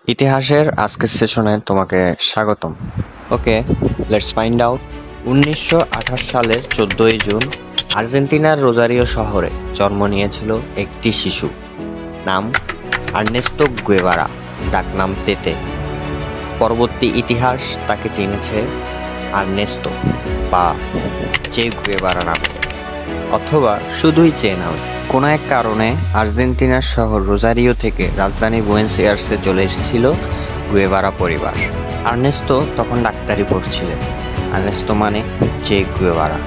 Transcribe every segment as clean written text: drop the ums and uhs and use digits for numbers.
ইতিহাসের আজকের সেশনে তোমাকে স্বাগতম। ওকে, লেটস ফাইন্ড আউট। 1928 সালের 14ই জুন আর্জেন্টিনার রোজারিও শহরে জন্ম নিয়েছিল একটি শিশু, নাম আর্নেস্তো গুয়েভারা, ডাকনাম তেতে। পরবর্তী ইতিহাস তাকে চিনেছে আর্নেস্তো বা চে গুয়েভারা নামে, অথবা শুধুই চে নামে। কোনো এক কারণে আর্জেন্টিনার শহর রোজারিও থেকে রাজধানী বুয়েনোস এয়ার্সে চলে এসেছিল গুয়েভারা পরিবার। আর্নেস্তো তখন ডাক্তারি পড়ছিলেন। আর্নেস্তো মানে চে গুয়েভারা।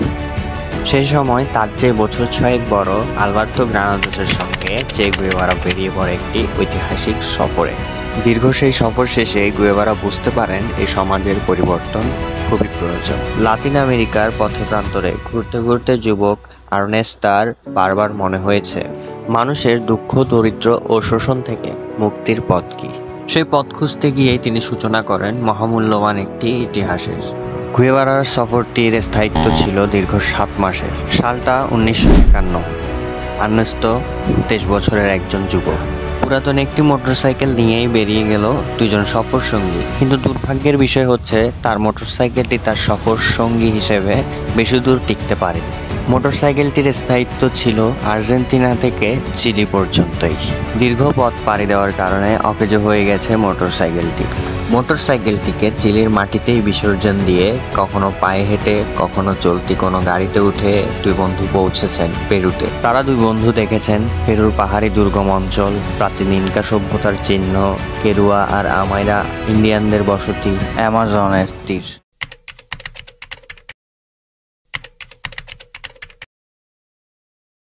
সেই সময় তার চেয়ে বছর 6 বড় আলবার্তো গ্রানাদোসের সঙ্গে চে গুয়েভারা বেরিয়ে পড়ে একটি ঐতিহাসিক সফরে। দীর্ঘ সেই সফর শেষে গুয়েভারা বুঝতে পারেন এই সমাজের পরিবর্তন খুবই প্রয়োজন। লাতিন আমেরিকার পথে প্রান্তরে ঘুরতে ঘুরতে যুবক আর্নেস্তার বারবার মনে হয়েছে মানুষের দুঃখ, দরিদ্র ও শোষণ থেকে মুক্তির পথ কি। সেই পথ খুঁজতে গিয়েই তিনি সূচনা করেন মহামূল্যবান একটি ইতিহাসের। গুয়েভারার সফরটির স্থায়িত্ব ছিল দীর্ঘ 7 মাসের। সালটা 1951। আর্নেস্তো 23 বছরের একজন যুবক। পুরাতন একটি মোটরসাইকেল নিয়েই বেরিয়ে গেল দুজন সফর সঙ্গী। কিন্তু দুর্ভাগ্যের বিষয় হচ্ছে তার মোটরসাইকেলটি তার সফর সঙ্গী হিসেবে বেশি দূর টিকতে পারেনি। মোটরসাইকেলটির স্থায়িত্ব ছিল আর্জেন্টিনা থেকে চিলি পর্যন্তই। দীর্ঘ পথ পাড়ি দেওয়ার কারণে অকেজো হয়ে গেছে মোটরসাইকেলটিকে চিলির মাটিতেই বিসর্জন দিয়ে কখনো পায়ে হেঁটে, কখনো চলতি কোনো গাড়িতে উঠে দুই বন্ধু পৌঁছেছেন পেরুতে। তারা দুই বন্ধু দেখেছেন পেরুর পাহাড়ি দুর্গম অঞ্চল, প্রাচীন ইনকা সভ্যতার চিহ্ন, কেরুয়া আর আমাইরা ইন্ডিয়ানদের বসতি, অ্যামাজনের তীর।